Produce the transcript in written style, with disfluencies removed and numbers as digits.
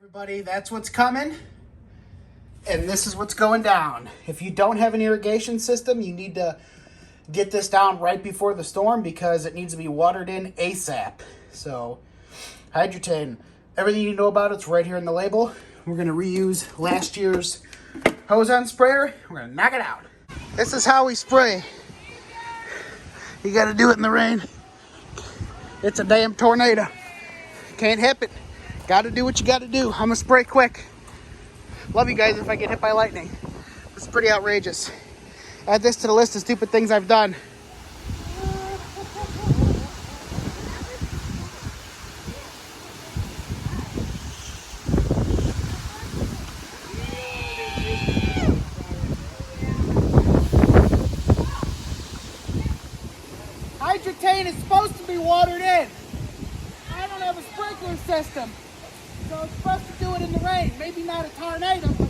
Everybody, that's what's coming, and this is what's going down. If you don't have an irrigation system, you need to get this down right before the storm because it needs to be watered in ASAP. So, Hydretain, everything you know about it's right here in the label. We're going to reuse last year's hose-on sprayer. We're going to knock it out. This is how we spray. You got to do it in the rain. It's a damn tornado. Can't help it. Got to do what you got to do. I'm going to spray quick. Love you guys if I get hit by lightning. It's pretty outrageous. Add this to the list of stupid things I've done. Hydretain is supposed to be watered in. I don't have a sprinkler system, so it's supposed to do it in the rain. Maybe not a tornado, but